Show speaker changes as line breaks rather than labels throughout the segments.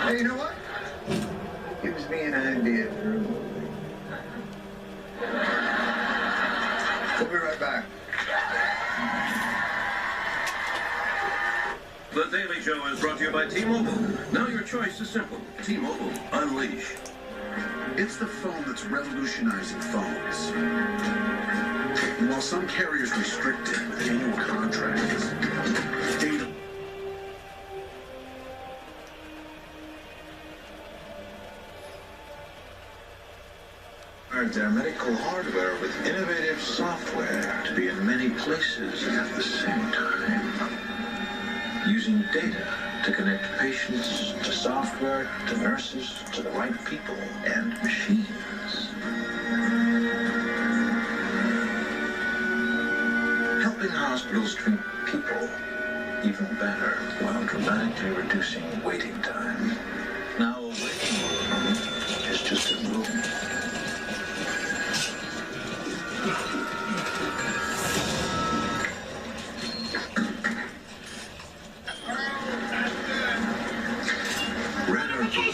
Hey, you know what? Gives me an idea for a movie. We'll be right back.
The Daily Show is brought to you by T-Mobile. Now your choice is simple. T-Mobile, unleash.
It's the phone that's revolutionizing phones. And while some carriers restrict it with annual contracts, data...
Their medical hardware with innovative software to be in many places at the same time. Using data to connect patients to software, to nurses, to the right people and machines. Helping hospitals treat people even better while dramatically reducing waiting time. Now a waiting room is just a room. Red or blue?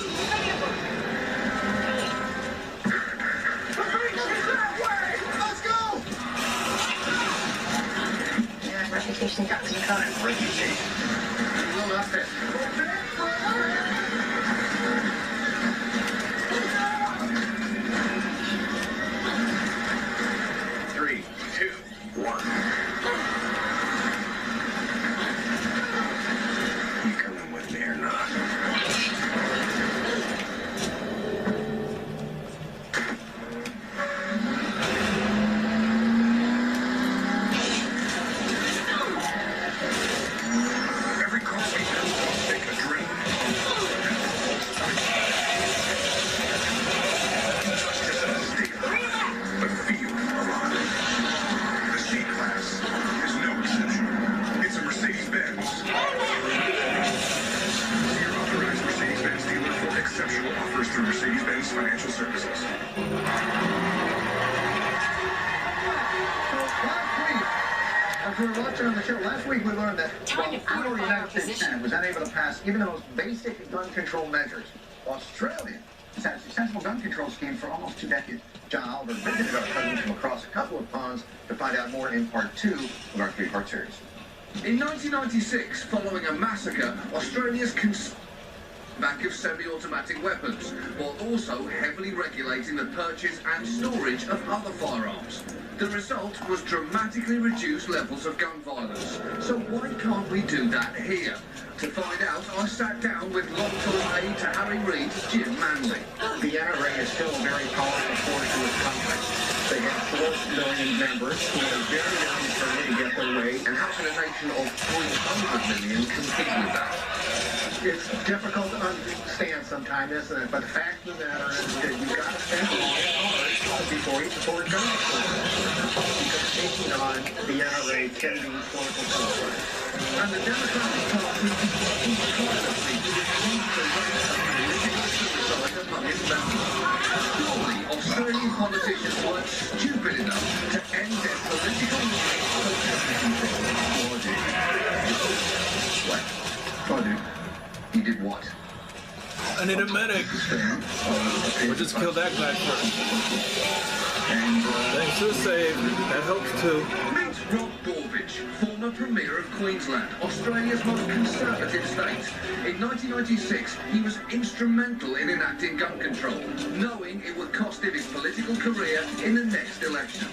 Let's go!
Yeah, reputation got to the car.
Reputation. Well, that's it. 3, 2, 1. You coming with me or not? Every coffee has to take a drink. Justice and steel, but feel alive. The C-Class is no exception. It's a Mercedes-Benz. See your authorized Mercedes-Benz dealer for exceptional offers through Mercedes-Benz Financial Services. As we were watching on the show last week, we learned that
Time to
while the
fortify our
United States
position.
Senate was unable to pass even the most basic gun control measures, Australia has had a successful gun control scheme for almost 2 decades. John Oliver visited our cousins from across a couple of ponds to find out more in part 2 of our 3-part series.
In 1996, following a massacre, Australia's back of semi-automatic weapons, while also heavily regulating the purchase and storage of other firearms. The result was dramatically reduced levels of gun violence. So why can't we do that here? To find out, I sat down with long-time aide to Harry Reid's Jim Manley.
The NRA is still a very powerful force in this country. They have 4 million members who are very, very determined to get their way.
And how can a nation of 300 million compete with that?
It's difficult to understand sometimes, isn't it? But the fact of the matter is that you've got to spend a lot hard before you support gun control. Because taking on the NRA can be political suicide.
And the Democratic Party is working tirelessly to reduce the rate of political suicide among its members. Surely Australian politicians weren't stupid enough to end their political lives so What? You did what?
I need a medic. We'll just kill that guy first. Thanks to the save. That helps too.
Meet Rob Borbidge, former Premier of Queensland, Australia's most conservative state. In 1996, he was instrumental in enacting gun control, knowing it would cost him his political career in the next election.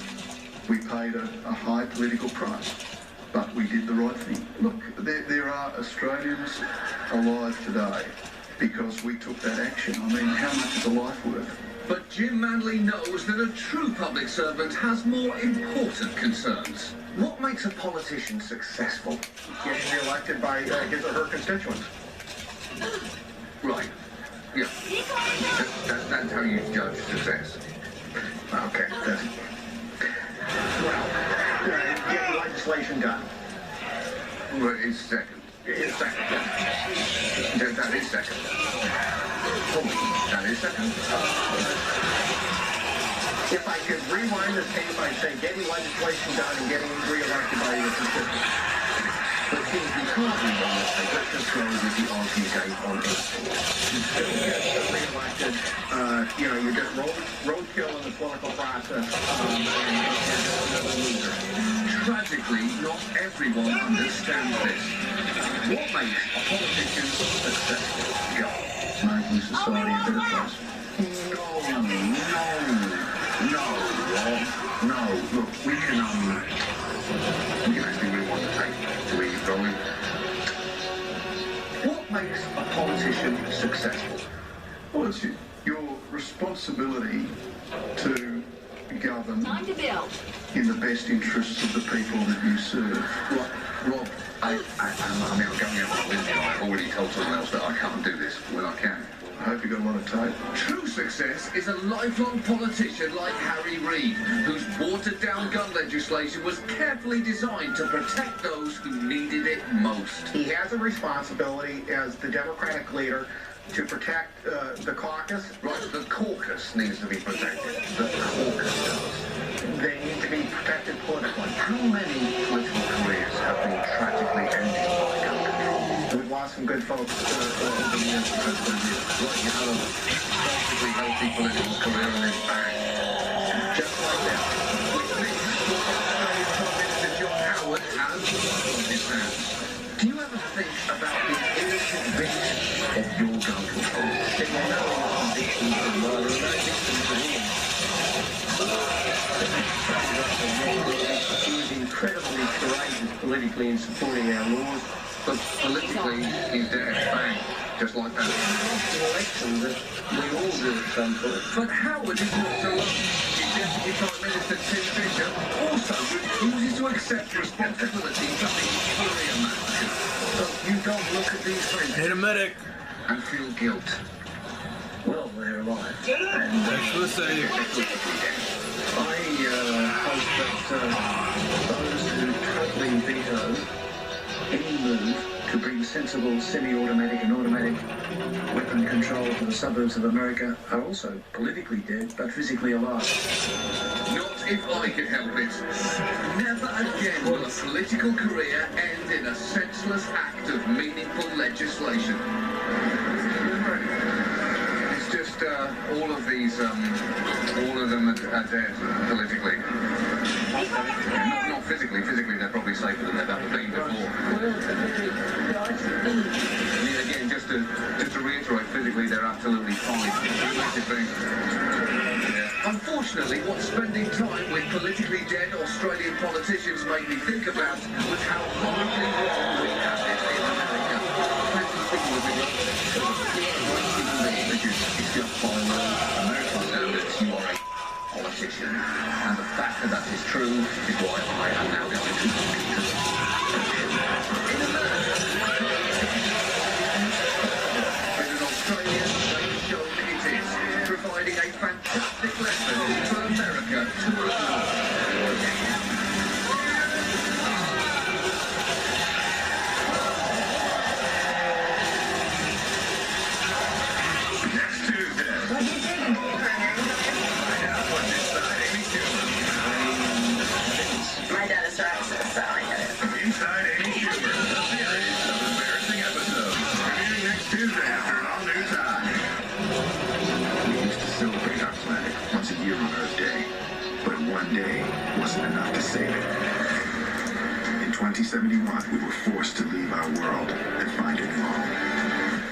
We paid a high political price, but we did the right thing. Look, there are Australians alive today because we took that action. I mean, how much is a life worth?
But Jim Manley knows that a true public servant has more important concerns.
What makes a politician successful? Getting re-elected by his or her constituents.
Right. Yeah. That's how you judge success.
Okay. Well, getting legislation done.
Well, it's second.
It's second.
That is second. That is second.
If I could rewind the tape, I'd say getting legislation done and getting re-elected by your constituents.
But since we can't rerun the tape, let's just go with the answer you gave on Earth.
Don't get reelected. You just roadkill in the political process.
Tragically, not everyone understands this. What makes a politician successful? Go.
Making society a better place.
No. Look, we can actually rewind the tape to where you're going. What makes a politician successful?
Well, it's your responsibility to govern
Time to build.
in the best interests of the people that you serve.
Rob, I'm going out on a limb here. I've already told someone else that I can't do this when I can.
I hope you got a lot of tape.
True success is a lifelong politician like Harry Reid, whose watered-down gun legislation was carefully designed to protect those who needed it most.
He has a responsibility as the Democratic leader to protect the caucus.
Right, the caucus needs to be protected. The caucus does.
They need to be protected politically.
How many political careers have been tragically ended by gun control?
We've lost some good folks over the years because of this.
Right, you have a perfectly healthy political career in his back. Just like that. Which means Australian Prime Minister John Howard has blood on his hands. Do you ever think about the innocent victims of your gun control?
They will not be victims of murder. They're not victims of evil. He was incredibly courageous politically in supporting our laws.
But politically, he's dead. Bang. Just like that.
Elections that we all do at some point.
But Howard is not alone. His Deputy Prime Minister Tim Fisher also refuses to accept responsibility for the Korea massacre. So you don't look at these things
Need a medic.
and feel guilt.
Well, they're alive.
Thanks for the save.
I hope that those who totally veto any move to bring sensible semi-automatic and automatic weapon control to the suburbs of America are also politically dead but physically alive.
Not if I can help it. Never again will a political career end in a senseless act of meaningful legislation. It's just all of them are dead politically. Not physically. Physically, they're probably safer than they've ever been before. I mean, again, just to reiterate, physically, they're absolutely fine. Unfortunately, what spending time with politically dead Australian politicians made me think about was how horribly wrong we have it in America. It's just fine. American standards, you are a politician. And the fact that that is true is why I am now going to in America, in Australia, they've shown it is, providing a fantastic lesson for America to ignore. Next Tuesday.
My dad is racist, so I get it.
Inside Amy Schumer, a series of embarrassing episodes. Premiering next Tuesday after an all-new time.
We used to celebrate our planet once a year on Earth Day, but one day wasn't enough to save it. In 2071, we were forced to leave our world and find a new home.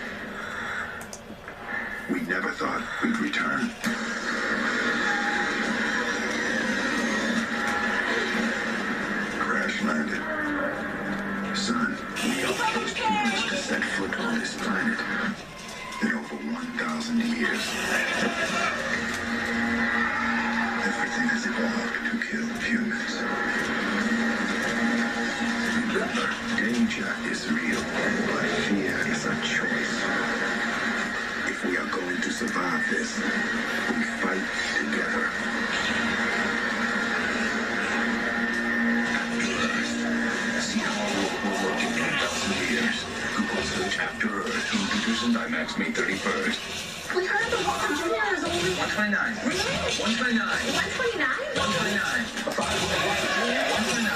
We never thought we'd return. Crash landed. Son, we are the first humans to set foot on this planet in over 1,000 years. Everything has evolved to kill humans. Remember, danger is real, but fear is a choice. If we are going to survive this, we fight together. See how our world will work in 1,000 years. Google search After Earth. Computers and IMAX May 31st.
We heard the Walker Jr. is only
129.
Really?
129.
129?
129. 129.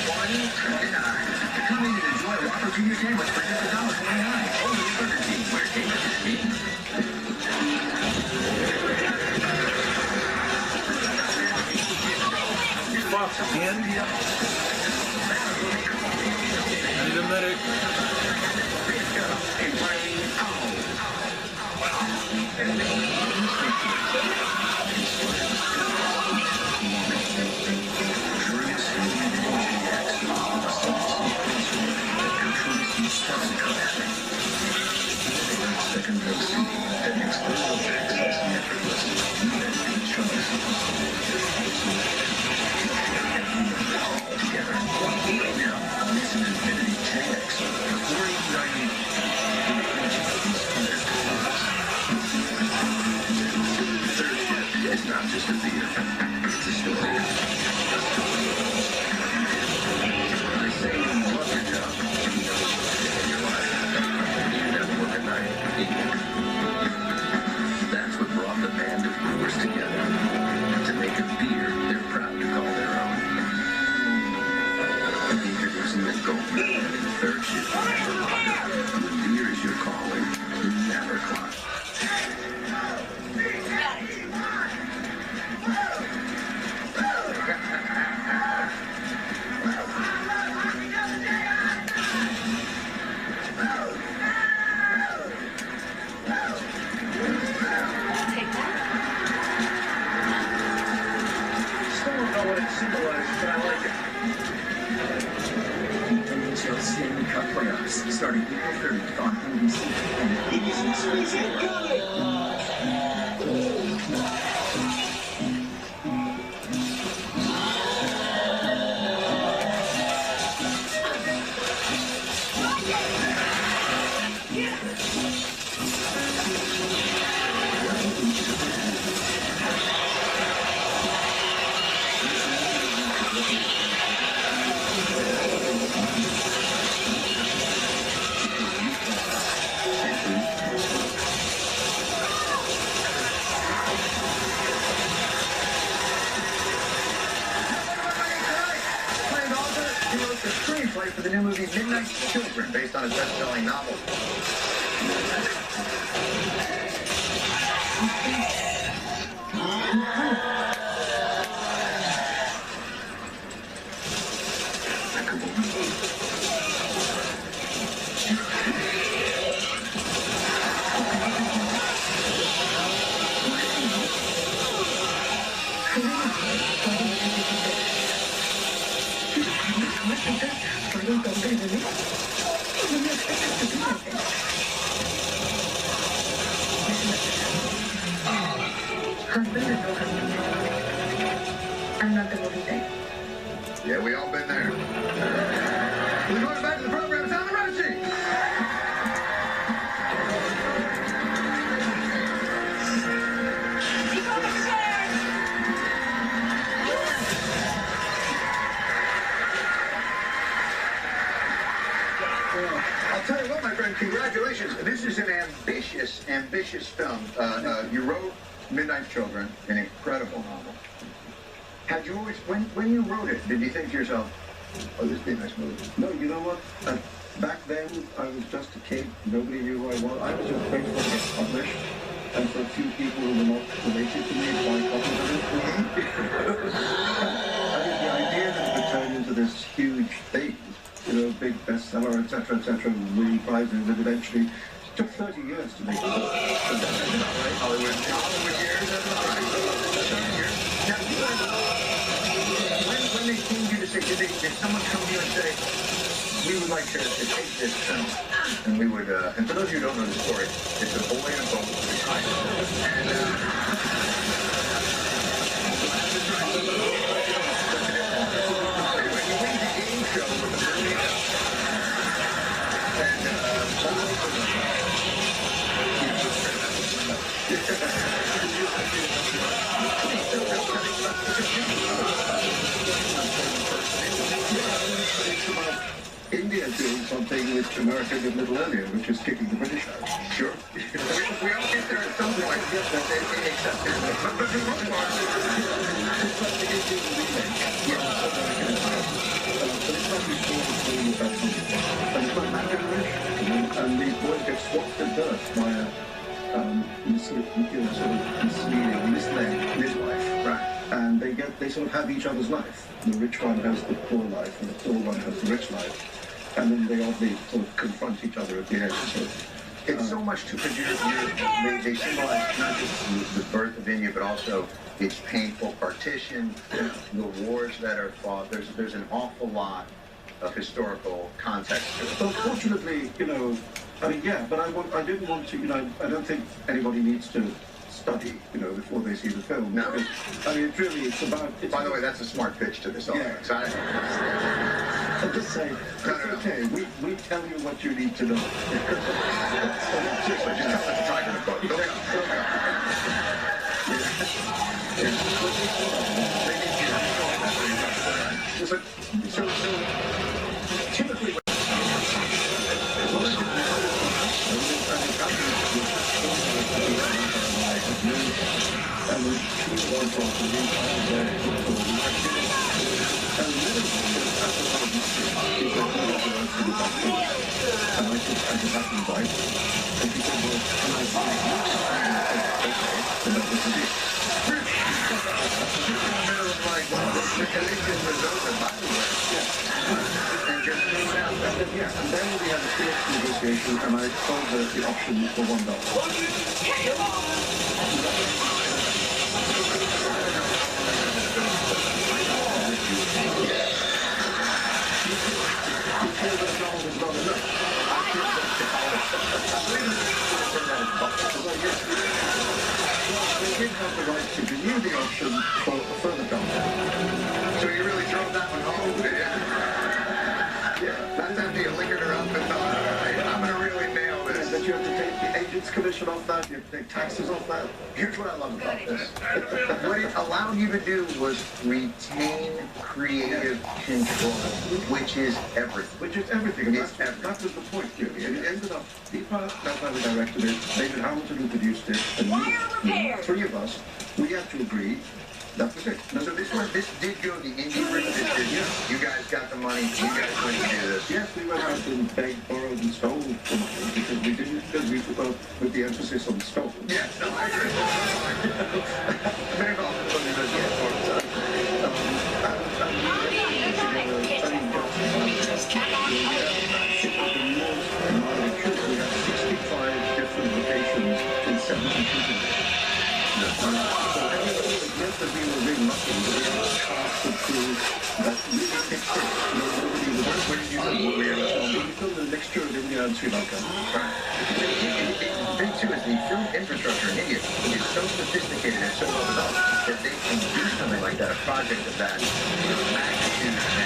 129.
Whopper Junior Sandwich for just $1.29. Only at Burger King, where taste is king.
Fuck, again? I need a medic.
It's not just a beer, it's a story. I say you love your job. You know it's in your life. You never work at night. That's what brought the band of brewers together. To make a beer they're proud to call their own. Introducing the Golden Third Shift Master Lager. When beer is your calling, you never clock.
Still don't know what it symbolizes, but I like it.
The NHL Stanley Cup playoffs starting April 30th on NBC and ABC Sports.
He wrote the screenplay for the new movie Midnight Children, based on his best-selling novel.
I'm not the movie thing.
Yeah, we all been there. We're going back to the program. It's on the run sheet. I'll tell you what, my friend, congratulations. This is an ambitious film. You wrote Midnight Children, an incredible novel. Had you always, when you wrote it, did you think to yourself, oh, this would be a nice movie?
No, you know what? Back then, I was just a kid. Nobody knew who I was. I was just grateful to get published. And for a few people who were not related to me, buy copies of it. I mean, the idea that it would turn into this huge thing, you know, big bestseller, etc., winning prizes, and eventually it took 30 years to make it.
Hollywood years, that's all right. Now, when they came to you to say, did someone come to you and say, we would like to take this film, and we would, and for those of you who don't know the story, it's a boy in a boat with a kite. And anyway, he wins a game show with the Bermuda.
India doing something which America did a little earlier, which is kicking the British out.
Sure. We all get there at some point. Yes, but they accept it. But for the most part,
It's like the Indian remake. Yes. But it's not before the film about something. And it's not swapped the dirt via misleading, misled midwife.
Right.
And they sort of have each other's life. The rich one has the poor life, and the poor one has the rich life. And then they obviously sort of confront each other at the end. So,
It's so much too, because they symbolize not just the birth of India, but also its painful partition, the wars that are fought. There's an awful lot of historical context to it.
but fortunately, I mean, yeah, but I didn't want to, I don't think anybody needs to study, before they see the film.
No.
Because, I mean, it's about...
By the way, that's a smart pitch to this audience.
I'm just saying, it's okay. We tell you what you need to know.
Seriously, just tell us to try to book. Go.
So typically, and then we had a serious negotiation, and I told her the option for $1. They did have the right to renew the option for a further $1.
So you really drove that one home, did you? Yeah. That's after you liquored her up and thought, all right, I'm going to really nail this.
That you have to take the agent's commission off that, you have to take taxes off that. Here's what I love about this.
What it allowed you to do was retain creative control, which is everything.
Which is everything. And
It's everything.
that was the point, really. And it ended up, Deepa, that's how we directed it, David Hamilton who produced it, and we, three of us, we had to agree. That was it.
So this did go the indie route. This did, you guys got the money. You guys went to do this.
Yes, we went out and begged, borrowed, and stole the money because we didn't, because we with the emphasis on stole.
Yeah, no, I agree. Very well.
We had 65 different locations in 72 countries. Yes, that we were really lucky. We had a cast of crew that really fixed it. Nobody was where did you live? We filmed a mixture of India and Sri Lanka.
The thing too is the film infrastructure in India is so sophisticated and so well developed that they can do something like that, a project of that magnitude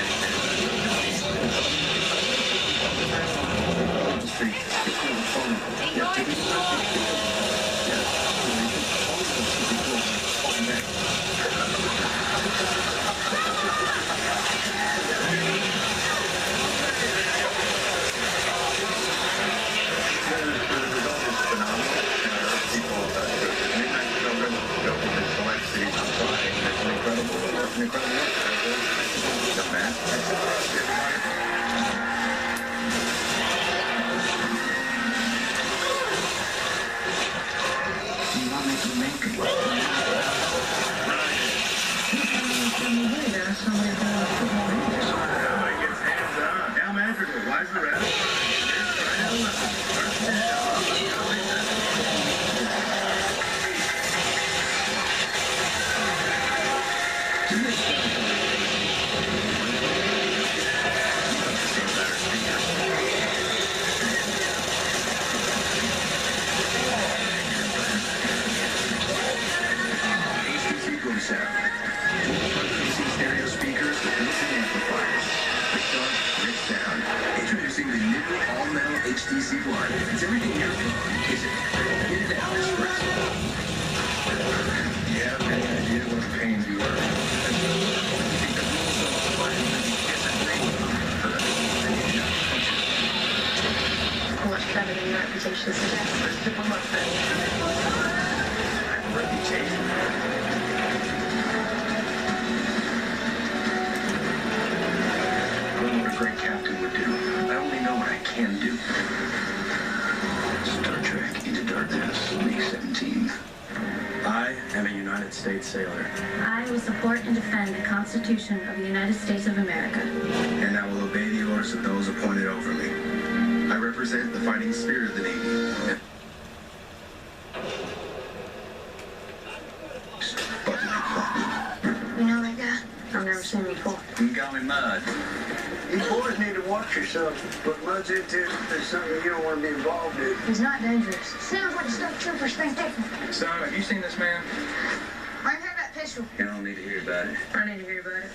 Star Trek Into Darkness, May 17th.
I am a United States sailor.
I will support and defend the Constitution of the United States of America.
And I will obey the orders of those appointed over me.
I represent the fighting spirit of the Navy.
You know that guy? I've never seen him before.
You got me mud.
You boys need to watch yourselves. What Mud's into is something you don't want to be involved in.
He's not dangerous. Sounds like stuff troopers think different.
So, have you seen this man?
I heard that pistol.
You don't need to hear about it.
I need to hear about it.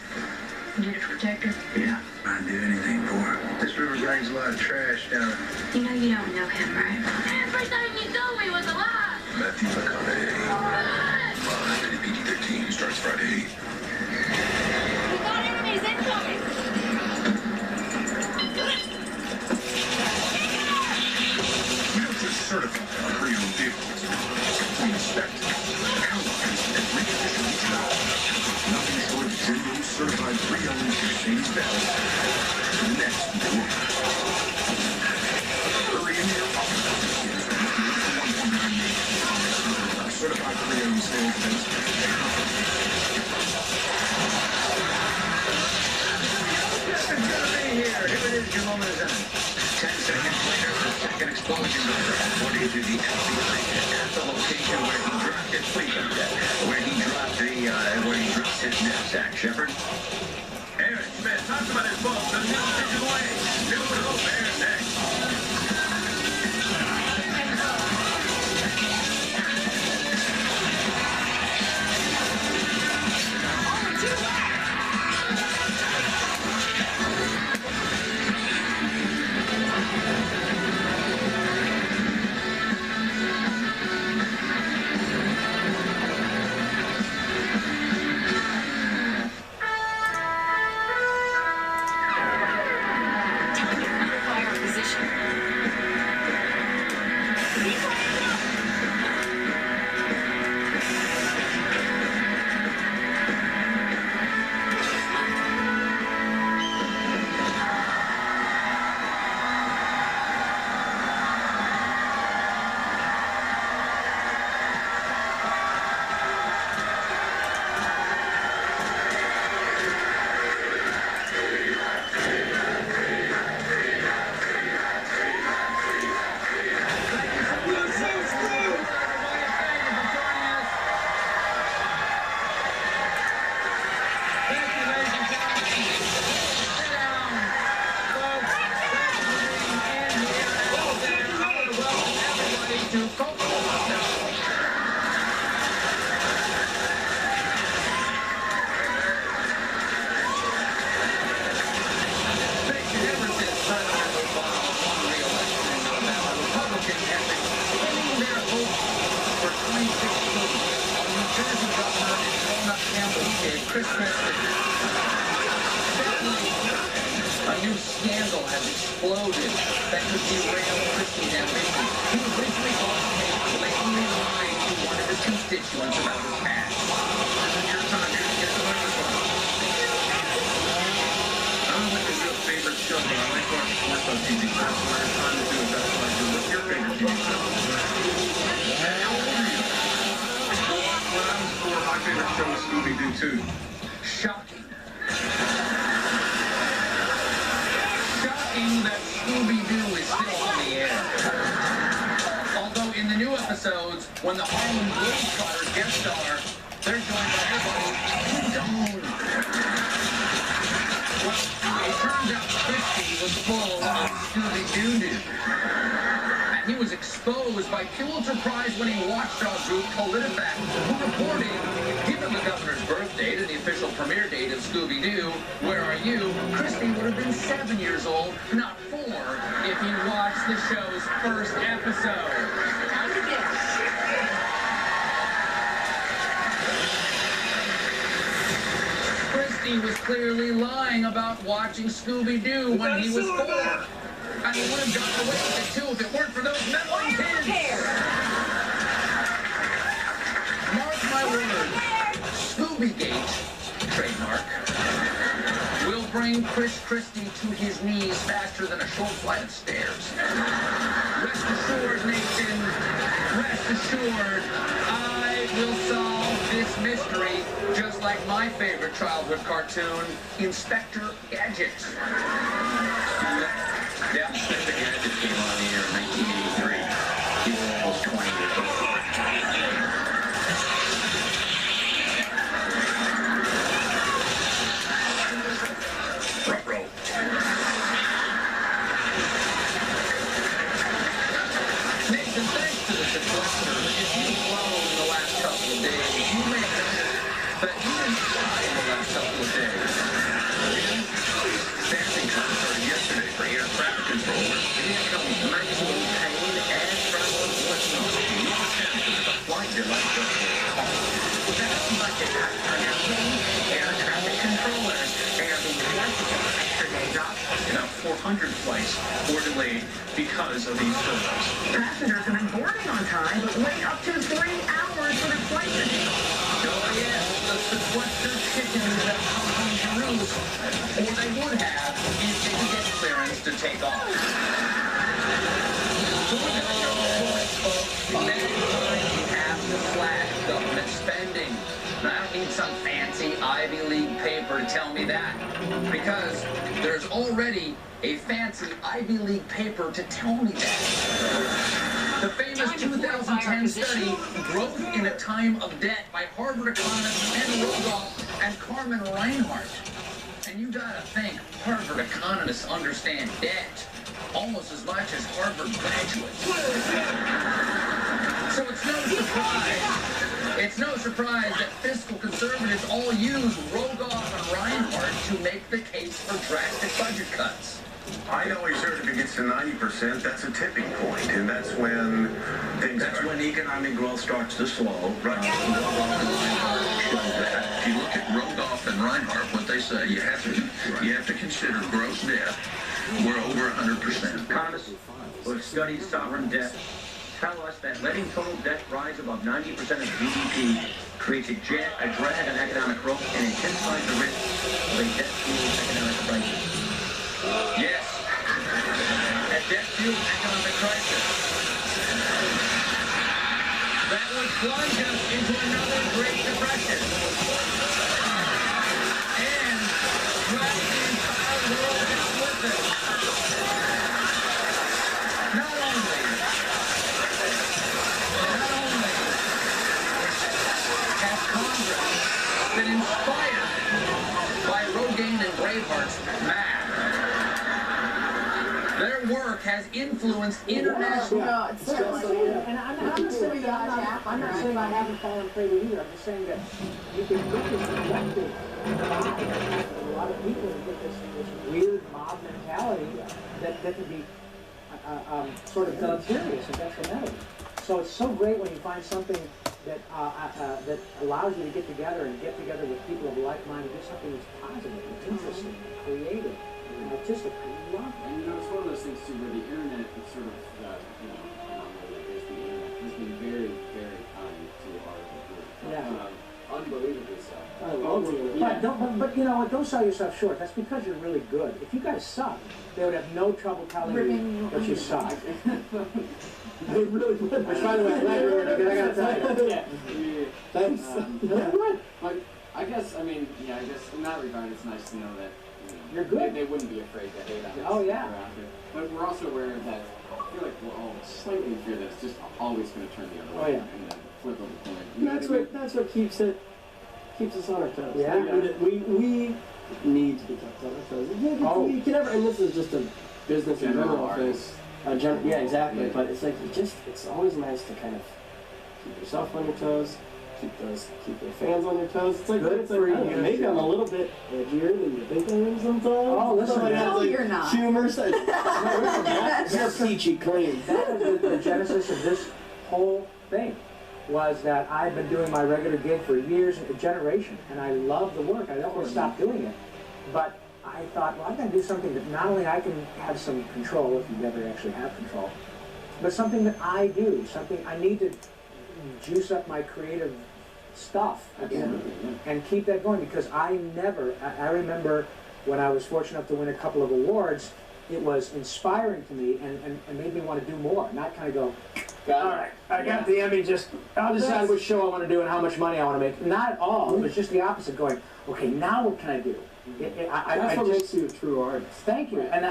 You need to protect her.
Yeah, I'd do anything for her.
This river brings a lot of trash down.
You know you don't know him, right?
Everything you told me was a lie.
Matthew McConaughey. Rated PG-13 starts Friday.
We got enemies incoming.
We don't just certify our pre-owned vehicles. We inspect, analyze, and recondition each model. Nothing short of genuine certified pre-owned Mercedes-Benz. Next in the world. Hurry into your office. Certified pre-owned salesman.
Here it is, your moment is done. 10 seconds later, the second explosion goes off, according to the FBI, at the location where he dropped his his knapsack. Shepard?
Aaron Schmidt talks about his book, The New Digital Age. New Hope airs next.
A new scandal has exploded that could derail Christie's ambition. He originally thought Tate blatantly lied to one of his constituents about his past. This is your time. You're going to get the microphone. I don't like your favorite show, but I like watching sports on TV. That's what I'm trying to do. That's what I do. What's your favorite TV show? How old are you? When I was 4, my favorite show was Scooby-Doo, too. Shocking. That Scooby-Doo is still on the air. Although in the new episodes, when the Harlem Globetrotters guest star, they're joined by everybody. Well, it turns out Christie was full of Scooby-Doo news. And he was exposed by Pulitzer Prize-winning watchdog group PolitiFact, who reported, given the governor's birth date and the official premiere date of Scooby-Doo, Where Are You?, Christie would have been 7 years old, not 4, if he watched the show's first episode.
Time to guess.
Christie was clearly lying about watching Scooby-Doo when he was 4. And he would have gotten away with it, too, if it weren't for those meddling kids. Mark my words, Scooby-Gate, trademark, will bring Chris Christie to his knees faster than a short flight of stairs.
Rest assured, nation, rest assured, I will solve this mystery just like my favorite childhood cartoon, Inspector Gadget. Yeah, Inspector Gadget came on the air in 1983. He was almost 20 years old. Front row. Nathan, thanks to the sequester, if you've flown in the last couple of days, you may have noticed that you didn't fly in the last couple of days.
Testing started yesterday for air traffic controller.
Vehicle maximum pain and travel enforcement.
No chances of a flight delay.
That's much as afternoon. Air traffic controllers. They are being forced to take extra days off.
About 400 flights were delayed because of these furloughs.
Passengers have been boarding on time, but wait up to 3 hours for their flight to take off.
Oh yes, the sequestered chickens have come home to roost. Or they would have if they could get clearance to take off. So we're going to go for it, folks. Many times you have to slash government spending. And I don't need some fancy Ivy League paper to tell me that. Because there's already a fancy Ivy League paper to tell me that. The famous 2010 study, Growth in a Time of Debt by Harvard economists Ken Rogoff and Carmen Reinhart. And you gotta think Harvard economists understand debt almost as much as Harvard graduates. So it's no surprise that fiscal conservatives all use Rogoff and Reinhart to make the case for drastic budget cuts.
I always heard if it gets to 90%, that's a tipping point, and that's when things
That's when economic growth starts to slow.
Right. If you look at Rogoff and Reinhart, what they say, you have to consider gross debt. We're over 100%.
Economists who have studied sovereign debt tell us that letting total debt rise above 90% of GDP creates a drag on economic growth and intensifies the risk of a debt-fueled economic crisis.
Yes, a debt-fueled economic crisis. That would plunge us into another Great Depression. And drag the entire world down with it. Not only has Congress been inspired by Rogaine and Braveheart's math, their work has influenced international...
And I'm not saying I haven't fallen prey to either. I'm just saying that you can get this collective vibe. A lot of people get this weird mob mentality that can be sort of deleterious and detrimental. So it's so great when you find something that that allows you to get together with people of like mind and do something that's positive and interesting and creative and artistic. I love it.
And it's one of those things too where the internet is sort of, the internet has been very, very kind to our group.
Yeah.
Unbelievably so.
I love it. But you know what? Don't sell yourself short. That's because you're really good. If you guys suck, they would have no trouble telling you that you suck. They really would. Which, by the way, I'm glad you're here because I gotta tell you.
Yeah.
Thanks.
But I guess in that regard, it's nice to know that
you're good.
They wouldn't be afraid to hate on us.
Oh yeah.
But we're also aware that I feel like we're all slightly in fear that it's just always going to turn the other way.
Oh yeah.
And then flip of the coin.
That's what keeps us on our toes.
Yeah.
We need to be kept on our toes. You can never, and this is just a business in general thing. Yeah, exactly. Yeah. But it's like it's always nice to kind of keep yourself on your toes, keep your fans on your toes. It's like maybe I'm a little bit edgier than you think I am sometimes.
Oh, listen,
no,
you're not.
Humor. You're peachy clean.
That was the genesis of this whole thing. Was that I've been doing my regular gig for years, a generation, and I love the work. I don't want to stop doing it, but I thought, well, I'm going to do something that not only I can have some control, if you never actually have control, but something that I do, something I need to juice up my creative stuff again and keep that going, because I remember when I was fortunate enough to win a couple of awards, it was inspiring to me and made me want to do more, not kind of go, all right, I got the Emmy, I'll decide which show I want to do and how much money I want to make. Not at all. It was just the opposite, going, okay, now what can I do?
That's what makes you a true artist.
Thank you, and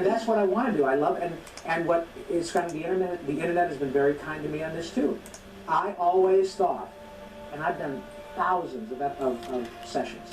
that's what I want to do. I love, and what is kind of the internet. The internet has been very kind to me on this too. I always thought, and I've done thousands of sessions.